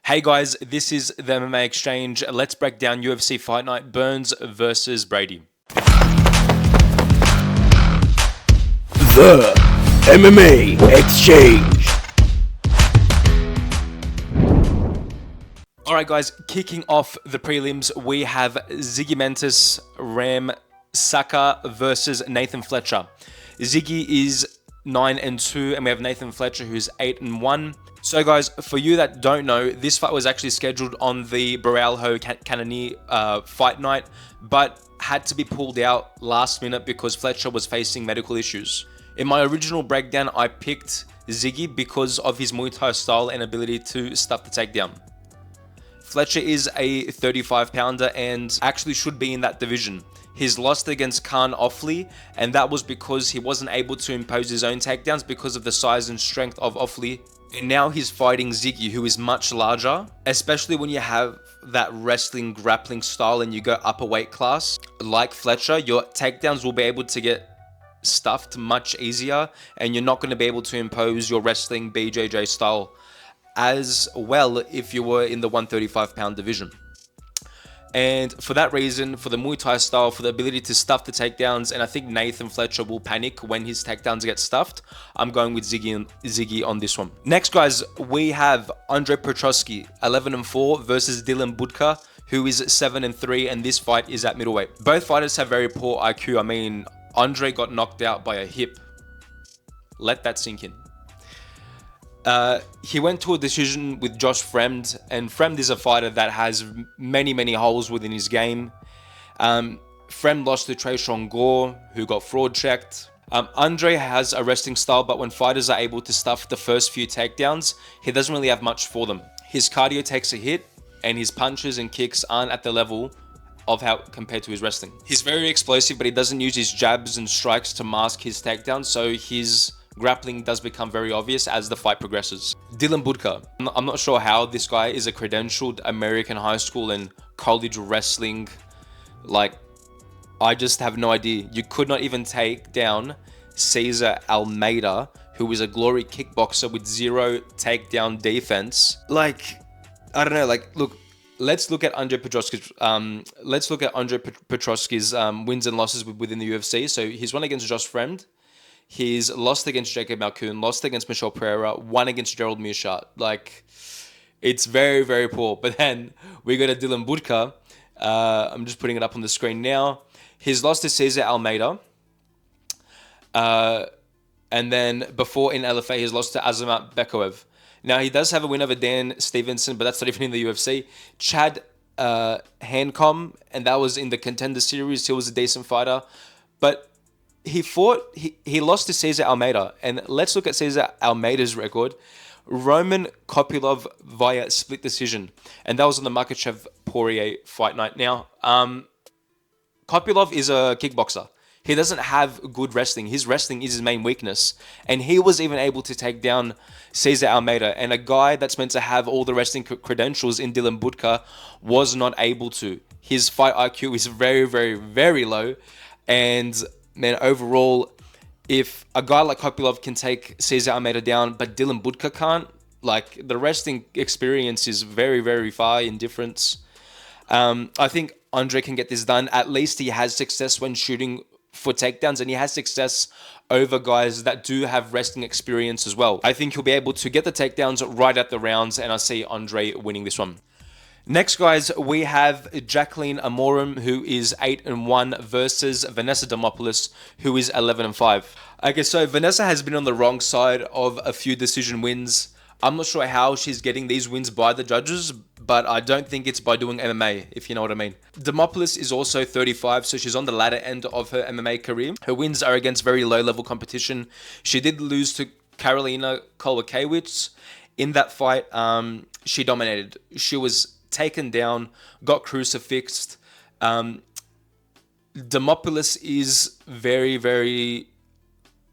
Hey guys, this is the MMA Exchange. Let's break down UFC Fight Night Burns versus Brady. The MMA Exchange. Alright guys, kicking off the prelims, we have Zygimantas Ramaska versus Nathan Fletcher. Ziggy is 9-2 and we have Nathan Fletcher who's 8-1. So guys, for you that don't know, this fight was actually scheduled on the Baralho Cannonier fight night, but had to be pulled out last minute because Fletcher was facing medical issues. In my original breakdown, I picked Ziggy because of his Muay Thai style and ability to stuff the takedown. Fletcher is a 35-pounder and actually should be in that division. He's lost against Khan Offley, and that was because he wasn't able to impose his own takedowns because of the size and strength of Offley. And now he's fighting Ziggy, who is much larger, especially when you have that wrestling grappling style and you go upper weight class. Like Fletcher, your takedowns will be able to get stuffed much easier, and you're not going to be able to impose your wrestling BJJ style as well if you were in the 135-pound division. And for that reason, for the Muay Thai style, for the ability to stuff the takedowns, and I think Nathan Fletcher will panic when his takedowns get stuffed, I'm going with Ziggy on this one. Next, guys, we have Andre Petroski, 11-4 versus Dylan Budka, who is 7-3, and this fight is at middleweight. Both fighters have very poor IQ. I mean, Andre got knocked out by a hip. Let that sink in. He went to a decision with Josh Fremd, and Fremd is a fighter that has many holes within his game. Fremd lost to Trayshawn Gore, who got fraud checked. Andre has a wrestling style, but when fighters are able to stuff the first few takedowns, he doesn't really have much for them. His cardio takes a hit, and his punches and kicks aren't at the level of how compared to his wrestling. He's very explosive, but he doesn't use his jabs and strikes to mask his takedowns, so his grappling does become very obvious as the fight progresses. Dylan Budka. I'm not sure how this guy is a credentialed American high school and college wrestling. Like, I just have no idea. You could not even take down Cesar Almeida, who is a glory kickboxer with 0 takedown defense. Like, I don't know. Like, look, let's look at Andre Petroski's. Wins and losses within the UFC. So he's won against Josh Fremd. He's lost against Jacob Malkoon, lost against Michelle Pereira, won against Gerald Meerschaert. Like, it's very poor. But then we go to Dylan Budka. I'm just putting it up on the screen now. He's lost to Cesar Almeida. And then before in LFA, he's lost to Azamat Bekoev. Now, he does have a win over Dan Stevenson, but that's not even in the UFC. Chad Hancom, and that was in the Contender Series. He was a decent fighter. But he lost to Cesar Almeida. And let's look at Cesar Almeida's record. Roman Kopylov via split decision. And that was on the Makhachev-Poirier fight night. Now, Kopylov is a kickboxer. He doesn't have good wrestling. His wrestling is his main weakness. And he was even able to take down Cesar Almeida. And a guy that's meant to have all the wrestling credentials in Dylan Budka was not able to. His fight IQ is very low. And man, overall, if a guy like Kopylov can take Cesar Almeida down, but Dylan Budka can't, like, the wrestling experience is very far in difference. I think Andre can get this done. At least he has success when shooting for takedowns, and he has success over guys that do have wrestling experience as well. I think he'll be able to get the takedowns right at the rounds, and I see Andre winning this one. Next, guys, we have Jaqueline Amorim, who is 8-1 versus Vanessa Demopoulos, who is 11-5. Okay, so Vanessa has been on the wrong side of a few decision wins. I'm not sure how she's getting these wins by the judges, but I don't think it's by doing MMA, if you know what I mean. Demopoulos is also 35, so she's on the latter end of her MMA career. Her wins are against very low-level competition. She did lose to Karolina Kowalkiewicz. In that fight, she dominated. She was taken down, got crucifixed. Demopoulos is very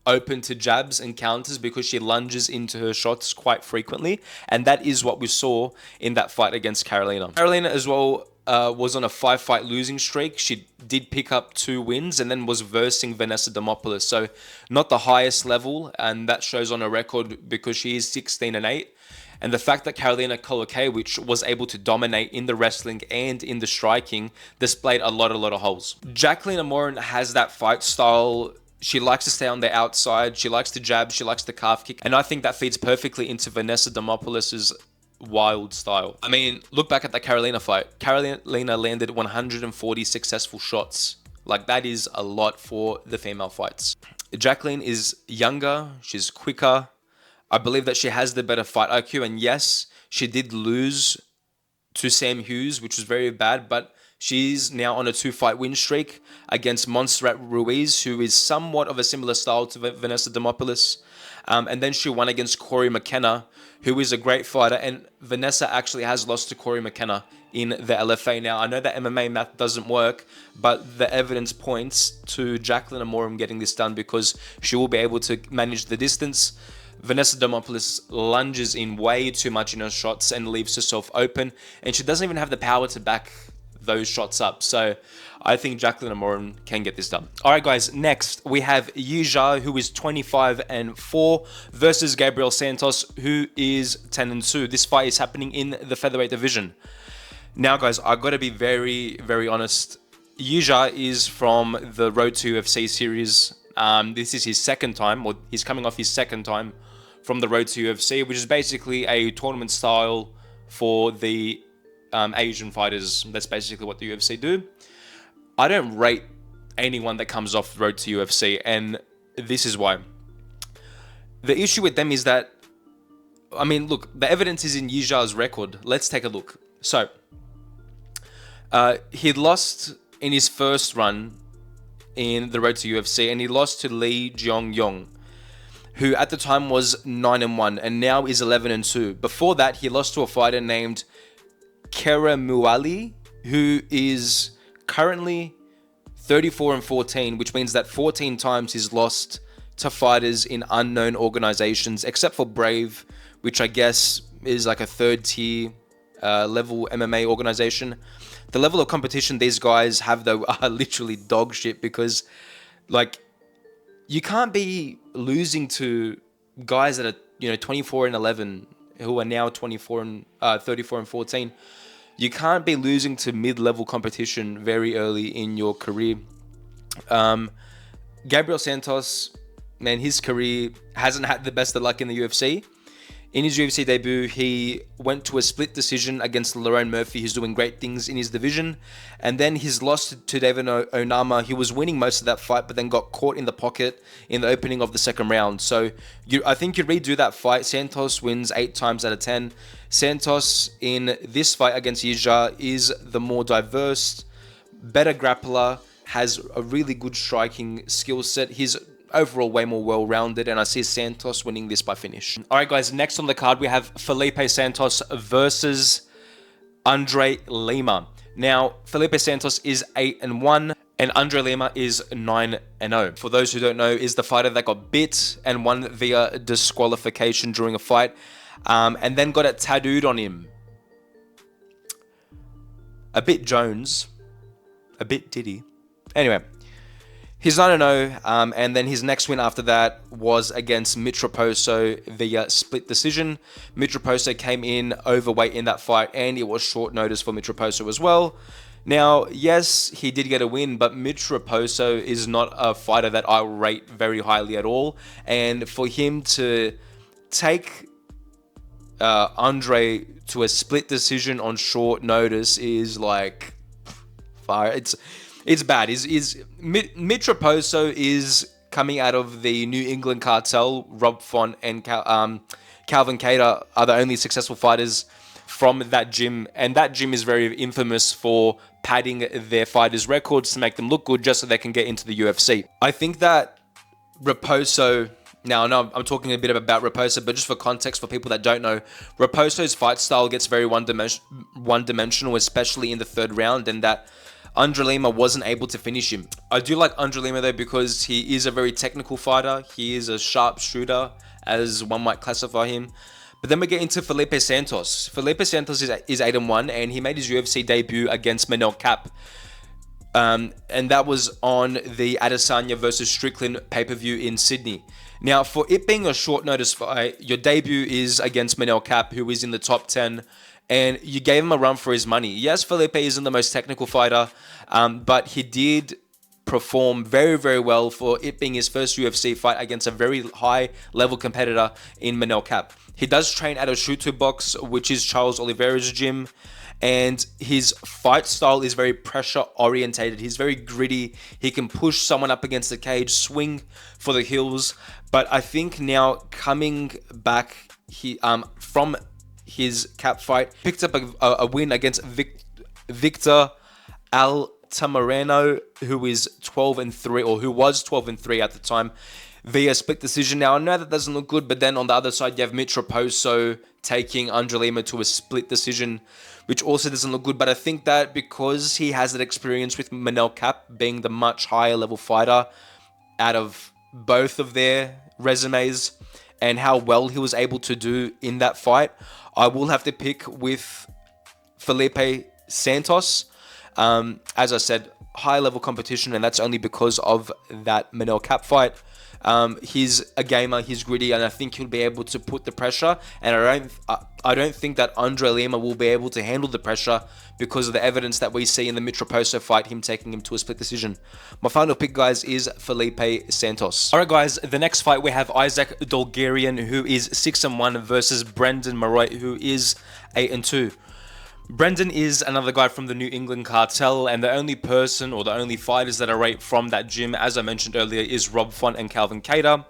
open to jabs and counters because she lunges into her shots quite frequently, and that is what we saw in that fight against Karolina. Karolina as well was on a 5-fight losing streak. She did pick up 2 wins and then was versing Vanessa Demopoulos, so not the highest level, and that shows on her record because she is 16-8. And the fact that Karolina Kolokheyevich was able to dominate in the wrestling and in the striking displayed a lot of holes. Jaqueline Amorim has that fight style. She likes to stay on the outside. She likes to jab. She likes the calf kick. And I think that feeds perfectly into Vanessa Demopoulos' wild style. I mean, look back at that Karolina fight. Karolina landed 140 successful shots. Like, that is a lot for the female fights. Jaqueline is younger. She's quicker. I believe that she has the better fight IQ. And yes, she did lose to Sam Hughes, which was very bad, but she's now on a 2-fight win streak against Montserrat Ruiz, who is somewhat of a similar style to Vanessa Demopoulos. And then she won against Corey McKenna, who is a great fighter. And Vanessa actually has lost to Corey McKenna in the LFA. Now, I know that MMA math doesn't work, but the evidence points to Jaqueline Amorim getting this done because she will be able to manage the distance. Vanessa Demopoulos lunges in way too much in her shots and leaves herself open, and she doesn't even have the power to back those shots up. So I think Jaqueline Amorim can get this done. All right, guys, next we have Zha Yi, who is 25-4 versus Gabriel Santos, who is 10-2. This fight is happening in the featherweight division. Now, guys, I got to be very honest. Zha Yi is from the Road to UFC series. This is his second time, or he's coming off his second time from the Road to UFC, which is basically a tournament style for the Asian fighters. That's basically what the UFC do. I don't rate anyone that comes off the Road to UFC, and this is why. The issue with them is that, I mean, look, the evidence is in Zha's record. Let's take a look. So, he lost in his first run in the Road to UFC, and he lost to Lee Jeong-yong, who at the time was 9-1 and now is 11-2. Before that, he lost to a fighter named Kera Muali, who is currently 34-14, which means that 14 times he's lost to fighters in unknown organizations, except for Brave, which I guess is like a third tier level MMA organization. The level of competition these guys have, though, are literally dog shit, because, like, you can't be losing to guys that are, 24-11, who are now 34-14. You can't be losing to mid-level competition very early in your career. Gabriel Santos, man, his career hasn't had the best of luck in the UFC. In his UFC debut, he went to a split decision against Lerone Murphy, who's doing great things in his division. And then his loss to David Onama, he was winning most of that fight, but then got caught in the pocket in the opening of the second round. So I think you redo that fight. Santos wins 8 times out of 10. Santos, in this fight against Zha, is the more diverse, better grappler, has a really good striking skill set. He's overall way more well-rounded, and I see Santos winning this by finish. All right, guys, next on the card, we have Felipe Santos versus Andrade Lima. Now, Felipe Santos is 8-1, and Andrade Lima is 9-0. For those who don't know, is the fighter that got bit and won via disqualification during a fight, and then got it tattooed on him. A bit Jones, a bit Diddy. Anyway, he's 9-0, and then his next win after that was against Mitroposo via split decision. Mitroposo came in overweight in that fight, and it was short notice for Mitroposo as well. Now, yes, he did get a win, but Mitroposo is not a fighter that I rate very highly at all. And for him to take Andre to a split decision on short notice is like fire. It's bad. Mitroposo is coming out of the New England cartel. Rob Font and Calvin Kattar are the only successful fighters from that gym, and that gym is very infamous for padding their fighters' records to make them look good just so they can get into the UFC. I think that Raposo... Now, I know I'm talking a bit about Raposo, but just for context, for people that don't know, Raposo's fight style gets very one-dimensional, especially in the third round, and that Andrade Lima wasn't able to finish him. I do like Andrade Lima, though, because he is a very technical fighter. He is a sharp shooter, as one might classify him. But then we get into Felipe Santos. Felipe Santos is 8-1, and he made his UFC debut against Manel Kape. And that was on the Adesanya versus Strickland pay-per-view in Sydney. Now, for it being a short notice fight, your debut is against Manel Cap, who is in the top 10, and you gave him a run for his money. Yes, Felipe isn't the most technical fighter, but he did perform very, very well for it being his first UFC fight against a very high-level competitor in Manel Cap. He does train at a Shutu box, which is Charles Oliveira's gym, and his fight style is very pressure orientated. He's very gritty. He can push someone up against the cage, swing for the hills. But I think now coming back from his Cap fight, picked up a win against Victor Altamirano, who is 12-3, or who was 12-3 at the time, via split decision. Now, I know that doesn't look good, but then on the other side, you have Mitroposo taking Andrade Lima to a split decision, which also doesn't look good. But I think that because he has that experience with Manel Cap being the much higher level fighter out of both of their resumes and how well he was able to do in that fight, I will have to pick with Felipe Santos. As I said, high level competition, and that's only because of that Manel Cap fight. He's a gamer, he's gritty, and I think he'll be able to put the pressure. And I don't think that Andrade Lima will be able to handle the pressure because of the evidence that we see in the Mitroposo fight, him taking him to a split decision. My final pick, guys, is Felipe Santos. Alright, guys, the next fight we have Isaac Dulgarian, who is 6-1, versus Brendon Marotte, who is 8-2. Brendon is another guy from the New England cartel, and the only person or the only fighters that are right from that gym, as I mentioned earlier, is Rob Font and Calvin Cater.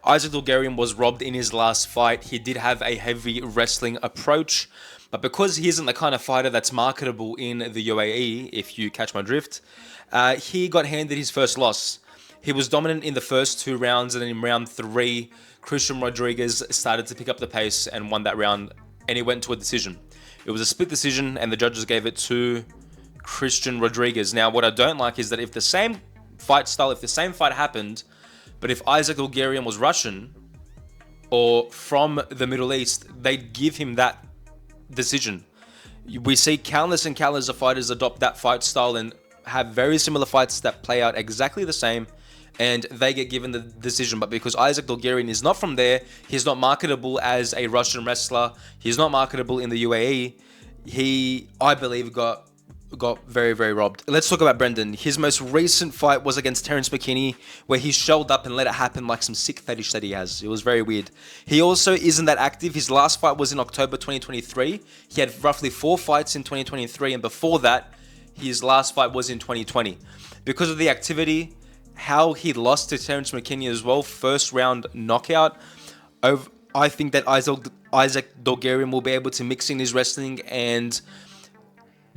Isaac Dulgarian was robbed in his last fight. He did have a heavy wrestling approach, but because he isn't the kind of fighter that's marketable in the UAE, if you catch my drift, he got handed his first loss. He was dominant in the first 2 rounds, and then in round 3, Christian Rodriguez started to pick up the pace and won that round, and he went to a decision. It was a split decision, and the judges gave it to Christian Rodriguez. Now, what I don't like is that if the same fight happened, but if Isaac Dulgarian was Russian or from the Middle East, they'd give him that decision. We see countless and countless of fighters adopt that fight style and have very similar fights that play out exactly the same, and they get given the decision. But because Isaac Dulgarian is not from there, he's not marketable as a Russian wrestler, he's not marketable in the UAE, he, I believe, got very, very robbed. Let's talk about Brendon. His most recent fight was against Terence McKinney, where he shelled up and let it happen like some sick fetish that he has. It was very weird. He also isn't that active. His last fight was in October 2023. He had roughly 4 fights in 2023, and before that, his last fight was in 2020. Because of the activity, how he lost to Terence McKinney as well, first round knockout, I think that Isaac Dulgarian will be able to mix in his wrestling, and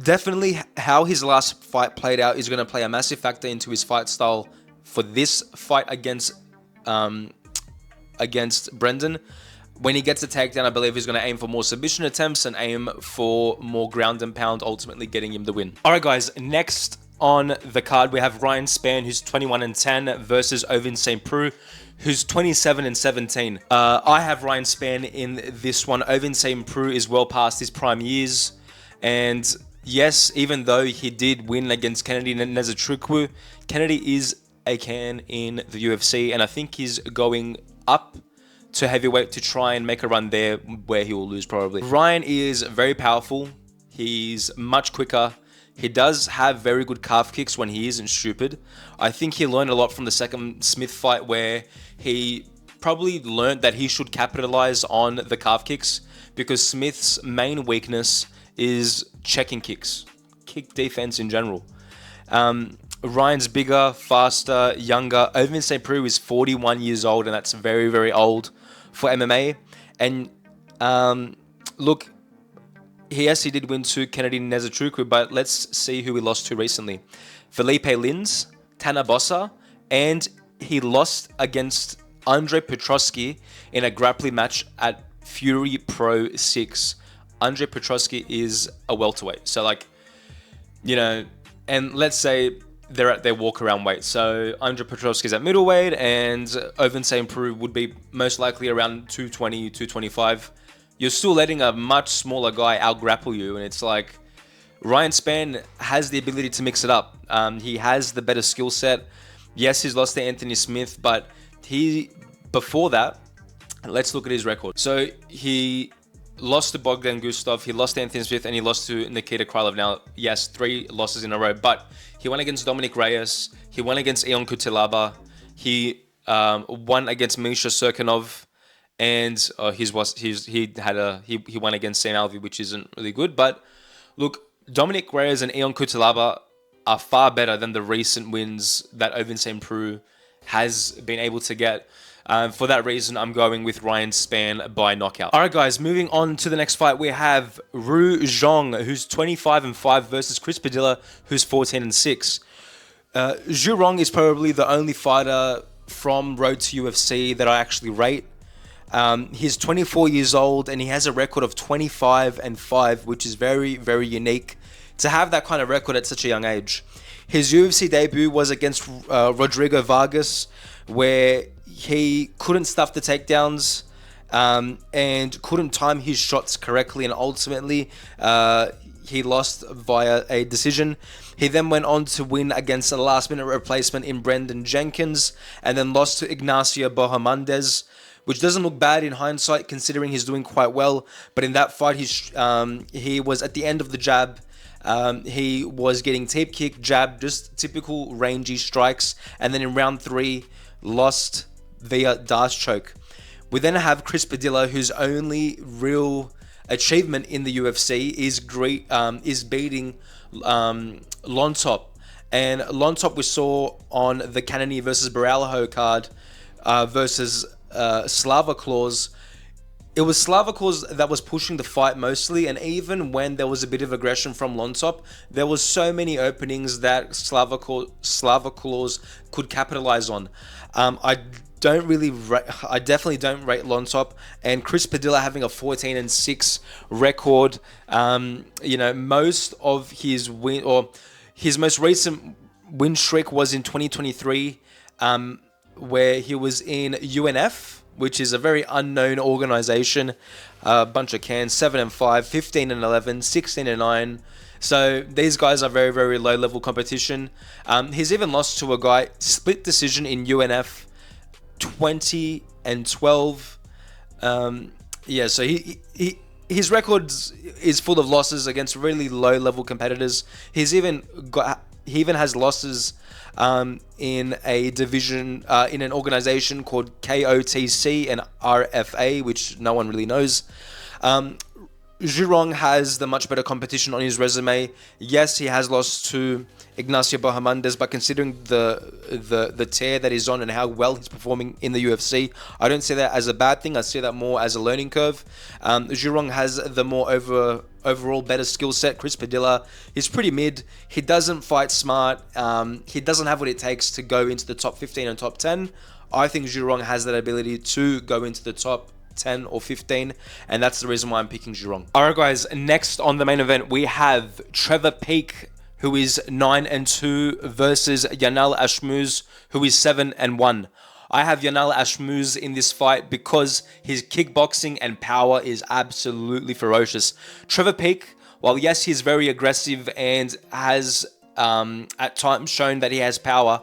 definitely how his last fight played out is going to play a massive factor into his fight style for this fight against Brendon. When he gets a takedown, I believe he's going to aim for more submission attempts and aim for more ground and pound, ultimately getting him the win. Alright, guys, next on the card we have Ryan Spann, who's 21-10, versus Ovince Perux, who's 27-17. I have Ryan Spann in this one. Ovince Perux is well past his prime years, and yes, even though he did win against Kennedy Nezachukwu, Kennedy is a can in the UFC, and I think he's going up to heavyweight to try and make a run there, where he will lose probably. Ryan is very powerful. He's much quicker. He does have very good calf kicks when he isn't stupid. I think he learned a lot from the second Smith fight, where he probably learned that he should capitalize on the calf kicks, because Smith's main weakness is checking kicks, kick defense in general. Ryan's bigger, faster, younger. Ovince Perux is 41 years old, and that's very, very old for MMA. And look, yes, he did win to Kennedy Nezachukwu, but let's see who he lost to recently. Felipe Lins, Tanner Bossa, and he lost against Andre Petroski in a grappling match at Fury Pro 6. Andre Petroski is a welterweight. So, like, you know, and let's say they're at their walk-around weight. So, Andre Petroski's at middleweight, and Ovince Perux would be most likely around 220, 225. You're still letting a much smaller guy out-grapple you, and it's like, Ryan Spann has the ability to mix it up. He has the better skill set. Yes, he's lost to Anthony Smith, but he before that, let's look at his record. So he lost to Bogdan Gustov, he lost to Anthony Smith, and he lost to Nikita Krylov. Now, yes, 3 losses in a row, but he won against Dominic Reyes, he won against Ion Kutelaba, he won against Misha Serkinov, and he won against Sam Alvey, which isn't really good. But look, Dominic Reyes and Ion Kutelaba are far better than the recent wins that Ovince and Peru has been able to get. For that reason, I'm going with Ryan Spann by knockout. All right, guys, moving on to the next fight, we have Ru Zhong, who's 25-5 versus Chris Padilla, who's 14-6. Zhu Rong is probably the only fighter from Road to UFC that I actually rate. He's 24 years old and he has a record of 25-5, which is very, very unique to have that kind of record at such a young age. His UFC debut was against Rodrigo Vargas, where he couldn't stuff the takedowns and couldn't time his shots correctly, and ultimately he lost via a decision. He then went on to win against a last-minute replacement in Brendon Jenkins, and then lost to Ignacio Bohemandez, which doesn't look bad in hindsight considering he's doing quite well. But in that fight, he was at the end of the jab. He was getting tape kick, jab, just typical rangy strikes. And then in round 3, lost via Darce choke. We then have Chris Padilla, whose only real achievement in the UFC is beating Lontop. And Lontop we saw on the Cannonier versus Baralho card versus Slava Claus. It was Slava Claus that was pushing the fight mostly, and even when there was a bit of aggression from Lontop, there was so many openings that Slava Claus could capitalize on. I definitely don't rate Lontop, and Chris Padilla having a 14-6 record. Most of his win, or his most recent win streak was in 2023, where he was in UNF, which is a very unknown organization. A bunch of cans, 7-5, 15-11, 16-9. So these guys are very, very low level competition. He's even lost to a guy, split decision in UNF, 20-12. So his record is full of losses against really low level competitors. He even has losses in a division, in an organization called KOTC and RFA, which no one really knows. Zhu Rong has the much better competition on his resume. Yes, he has lost to Ignacio Bohemandez, but considering the tear that he's on and how well he's performing in the UFC, I don't see that as a bad thing. I see that more as a learning curve. Zhu Rong has the more overall better skill set. Chris Padilla, he's pretty mid. He doesn't fight smart. He doesn't have what it takes to go into the top 15 and top 10. I think Zhu Rong has that ability to go into the top 10 or 15, and that's the reason why I'm picking Zhu Rong. Alright guys, next on the main event we have Trevor Peak, who is 9-2 versus Yanal Ashmoz, who is 7-1. I have Yanal Ashmoz in this fight because his kickboxing and power is absolutely ferocious. Trevor Peak, while yes, he's very aggressive and has at times shown that he has power,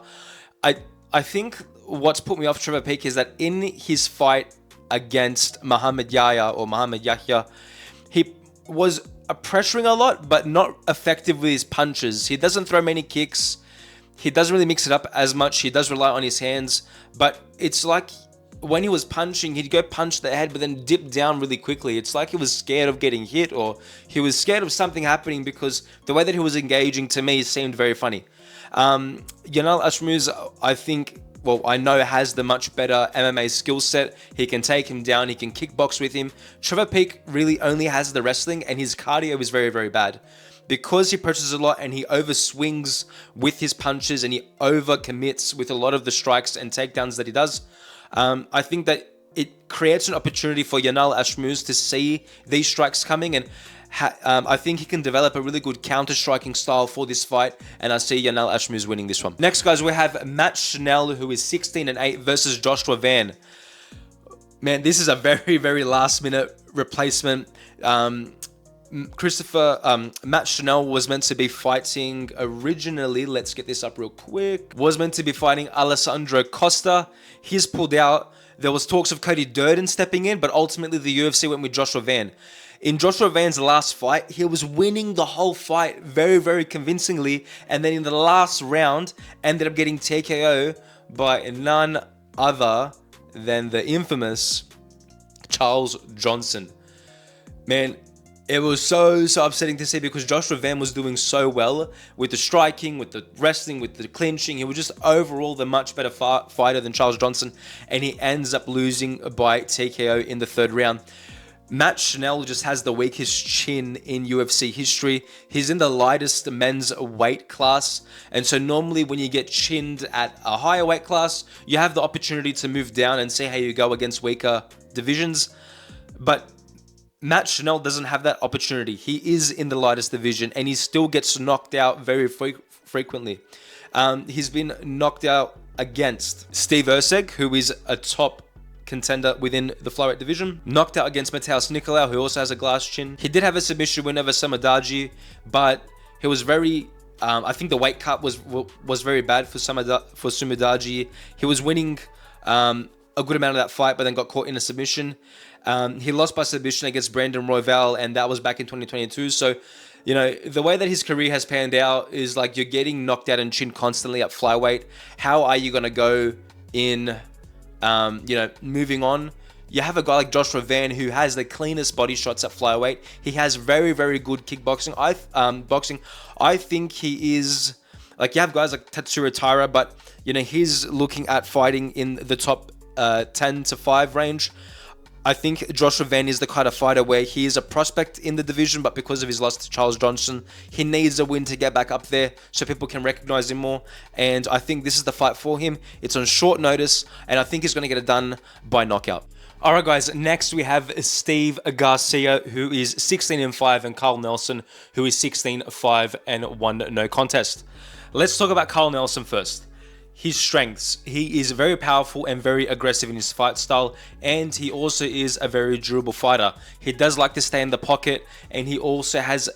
I think what's put me off Trevor Peak is that in his fight against Muhammad Yahya, he was pressuring a lot, but not effective with his punches. He doesn't throw many kicks. He doesn't really mix it up as much. He does rely on his hands, but it's like when he was punching, he'd go punch the head, but then dip down really quickly. It's like he was scared of getting hit, or he was scared of something happening, because the way that he was engaging to me seemed very funny. Yanal Ashmoz, I know has the much better MMA skill set. He can take him down. He can kickbox with him. Trevor Peak really only has the wrestling, and his cardio is very, very bad. Because he pressures a lot and he overswings with his punches and he overcommits with a lot of the strikes and takedowns that he does, I think that it creates an opportunity for Yanal Ashmoz to see these strikes coming, and I think he can develop a really good counter-striking style for this fight, and I see Yanal Ashmoz winning this one. Next, guys, we have Matt Schnell, who is 16-8 versus Joshua Van. Man, this is a very, very last-minute replacement. Matt Schnell was meant to be fighting originally, let's get this up real quick, was meant to be fighting Alessandro Costa. He's pulled out. There was talks of Cody Durden stepping in, but ultimately the UFC went with Joshua Van. In Joshua Van's last fight, he was winning the whole fight very, very convincingly. And then in the last round, ended up getting TKO by none other than the infamous Charles Johnson. Man, it was so upsetting to see because Joshua Van was doing so well with the striking, with the wrestling, with the clinching. He was just overall the much better fighter than Charles Johnson, and he ends up losing by TKO in the third round. Matt Schnell just has the weakest chin in UFC history. He's in the lightest men's weight class, and so normally when you get chinned at a higher weight class, you have the opportunity to move down and see how you go against weaker divisions. But Matt Schnell doesn't have that opportunity. He is in the lightest division, and he still gets knocked out very frequently. He's been knocked out against Steve Erceg, who is a top contender within the flyweight division. Knocked out against Mateus Nicolau, who also has a glass chin. He did have a submission win over Samadarji, but he was very... I think the weight cut was very bad for Samadarji. He was winning a good amount of that fight, but then got caught in a submission. He lost by submission against Brandon Royval, and that was back in 2022. So, you know, the way that his career has panned out is like you're getting knocked out and chinned constantly at flyweight. How are you going to go in, moving on? You have a guy like Joshua Van who has the cleanest body shots at flyweight. He has very, very good kickboxing. I think he is, like, you have guys like Tatsuro Taira, but, you know, he's looking at fighting in the top 10 to 5 range. I think Joshua Van is the kind of fighter where he is a prospect in the division, but because of his loss to Charles Johnson, he needs a win to get back up there so people can recognize him more. And I think this is the fight for him. It's on short notice, and I think he's going to get it done by knockout. All right, guys, next we have Steve Garcia, who is 16-5, and Carl Nelson, who is 16-5 and 1 no contest. Let's talk about Carl Nelson first. His strengths. He is very powerful and very aggressive in his fight style, and he also is a very durable fighter. He does like to stay in the pocket, and he also has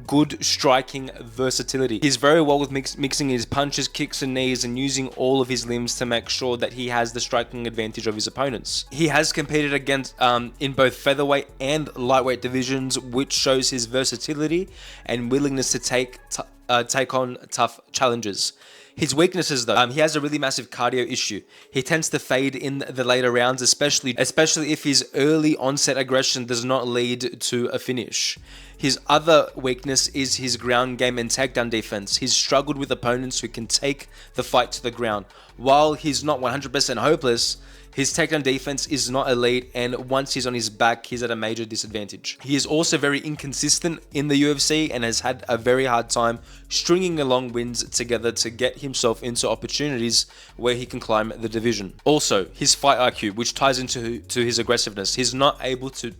good striking versatility. He's very well with mixing his punches, kicks, and knees, and using all of his limbs to make sure that he has the striking advantage of his opponents. He has competed against in both featherweight and lightweight divisions, which shows his versatility and willingness to take on tough challenges. His weaknesses, though, he has a really massive cardio issue. He tends to fade in the later rounds, especially if his early onset aggression does not lead to a finish. His other weakness is his ground game and takedown defense. He's struggled with opponents who can take the fight to the ground. While he's not 100% hopeless, his takedown defense is not elite, and once he's on his back, he's at a major disadvantage. He is also very inconsistent in the UFC and has had a very hard time stringing along wins together to get himself into opportunities where he can climb the division. Also, his fight IQ, which ties into his aggressiveness. He's not able to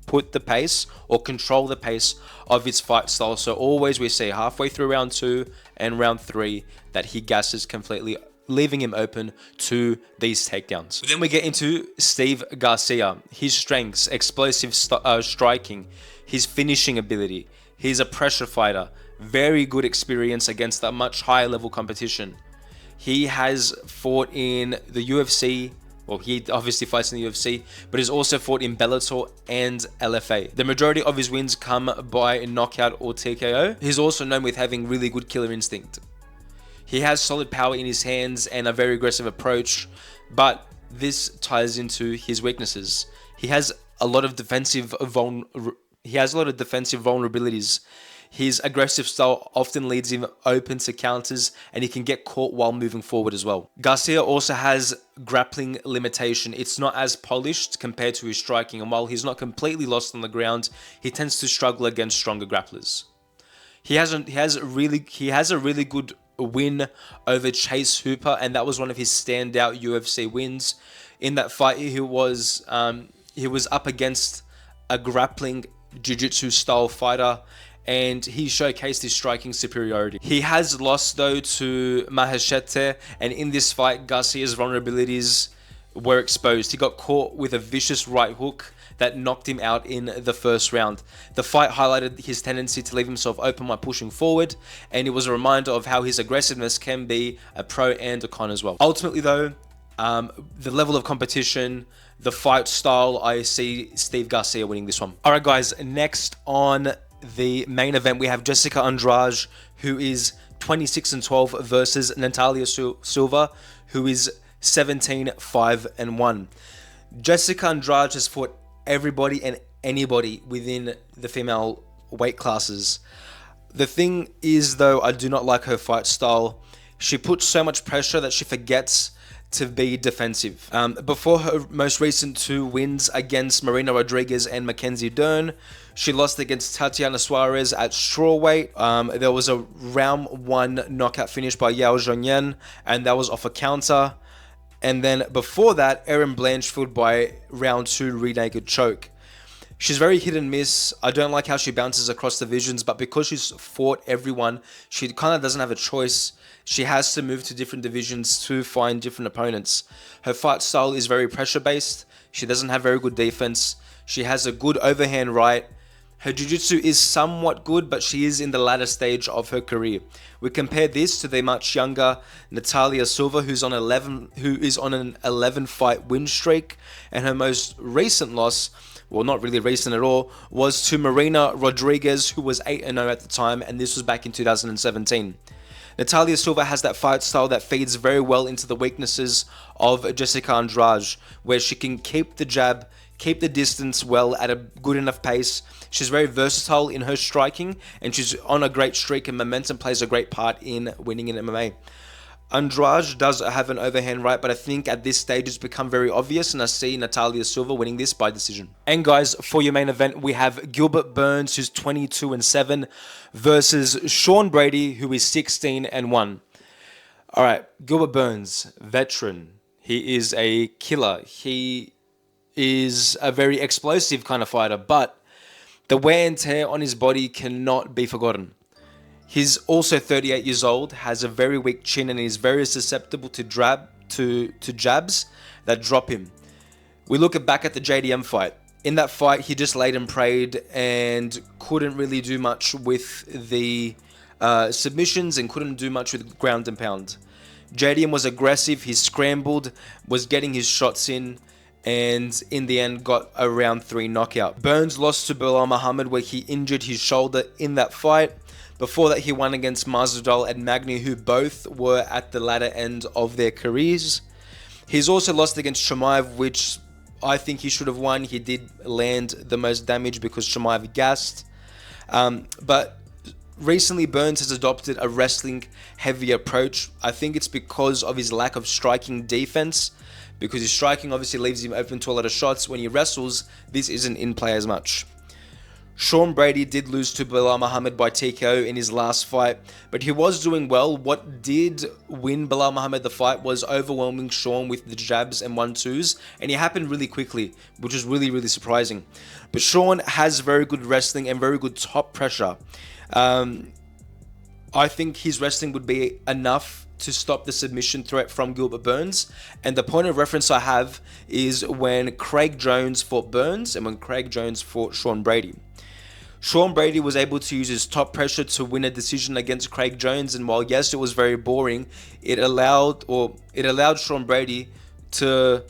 put the pace or control the pace of his fight style. So always we see halfway through round 2 and round 3 that he gasses completely, leaving him open to these takedowns. Then we get into Steve Garcia. His strengths: explosive striking, his finishing ability. He's a pressure fighter, very good experience against a much higher level competition. He has fought in the UFC. Well, he obviously fights in the UFC, but he's also fought in Bellator and LFA. The majority of his wins come by knockout or TKO. He's also known with having really good killer instinct. He has solid power in his hands and a very aggressive approach, but this ties into his weaknesses. He has a lot of defensive vulnerabilities. His aggressive style often leads him open to counters, and he can get caught while moving forward as well. Garcia also has grappling limitation. It's not as polished compared to his striking, and while he's not completely lost on the ground, he tends to struggle against stronger grapplers. He has a really good win over Chase Hooper, and that was one of his standout UFC wins. In that fight, he was up against a grappling jiu-jitsu style fighter, and he showcased his striking superiority. He has lost, though, to Maheshete, and in this fight, Garcia's vulnerabilities were exposed. He got caught with a vicious right hook that knocked him out in the first round. The fight highlighted his tendency to leave himself open while pushing forward, and it was a reminder of how his aggressiveness can be a pro and a con as well. Ultimately, though, The level of competition, the fight style, I see Steve Garcia winning this one. All right, guys, next on the main event, we have Jessica Andrade, who is 26-12 versus Natalia Silva, who is 17-5-1. Jessica Andrade has fought everybody and anybody within the female weight classes. The thing is, though, I do not like her fight style. She puts so much pressure that she forgets to be defensive. Before her most recent 2 wins against Marina Rodriguez and Mackenzie Dern, she lost against Tatiana Suarez at strawweight. There was a round 1 knockout finish by Yao Zhongyan, and that was off a counter. And then before that, Erin Blanchfield by round 2 rear naked choke. She's very hit and miss. I don't like how she bounces across divisions, but because she's fought everyone, she kind of doesn't have a choice. She has to move to different divisions to find different opponents. Her fight style is very pressure-based. She doesn't have very good defense. She has a good overhand right. Her jiu-jitsu is somewhat good, but she is in the latter stage of her career. We compare this to the much younger Natalia Silva, who is on an 11-fight win streak, and her most recent loss, well, not really recent at all, was to Marina Rodriguez, who was 8-0 at the time, and this was back in 2017. Natalia Silva has that fight style that feeds very well into the weaknesses of Jessica Andrade, where she can keep the jab, keep the distance well at a good enough pace. She's very versatile in her striking, and she's on a great streak, and momentum plays a great part in winning in MMA. Andrade does have an overhand right, but I think at this stage it's become very obvious, and I see Natalia Silva winning this by decision. And guys, for your main event, we have Gilbert Burns, who's 22-7, versus Sean Brady, who is 16-1. All right, Gilbert Burns, veteran. He is a killer. He is a very explosive kind of fighter, but the wear and tear on his body cannot be forgotten. He's also 38 years old, has a very weak chin, and is very susceptible to jabs that drop him. We look back at the JDM fight. In that fight, he just laid and prayed and couldn't really do much with the submissions and couldn't do much with ground and pound. JDM was aggressive, he scrambled, was getting his shots in, and in the end got a round 3 knockout. Burns lost to Belal Muhammad, where he injured his shoulder in that fight. Before that, he won against Masvidal and Magny, who both were at the latter end of their careers. He's also lost against Chimaev, which I think he should have won. He did land the most damage because Chimaev gassed. But recently, Burns has adopted a wrestling-heavy approach. I think it's because of his lack of striking defense, because his striking obviously leaves him open to a lot of shots. When he wrestles, this isn't in play as much. Sean Brady did lose to Belal Muhammad by TKO in his last fight, but he was doing well. What did win Belal Muhammad the fight was overwhelming Sean with the jabs and 1-2s, and it happened really quickly, which was really, really surprising. But Sean has very good wrestling and very good top pressure. I think his wrestling would be enough to stop the submission threat from Gilbert Burns. And the point of reference I have is when Craig Jones fought Burns and when Craig Jones fought Sean Brady. Sean Brady was able to use his top pressure to win a decision against Craig Jones, and while yes, it was very boring, it allowed Sean Brady to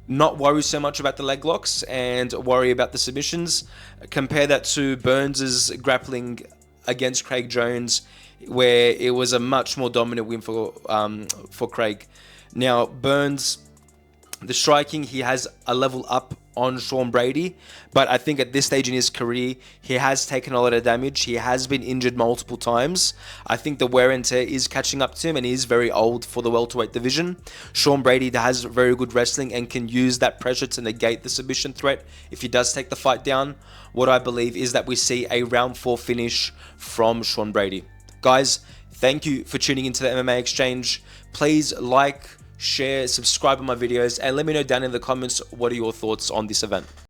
not worry so much about the leg locks and worry about the submissions. Compare that to Burns's grappling against Craig Jones, where it was a much more dominant win for Craig. Now, Burns, the striking, he has a level up on Sean Brady, but I think at this stage in his career, he has taken a lot of damage. He has been injured multiple times. I think the wear and tear is catching up to him, and he is very old for the welterweight division. Sean Brady has very good wrestling and can use that pressure to negate the submission threat if he does take the fight down. What I believe is that we see a round 4 finish from Sean Brady. Guys, thank you for tuning into the MMA Exchange. Please like, share, subscribe on my videos, and let me know down in the comments what are your thoughts on this event.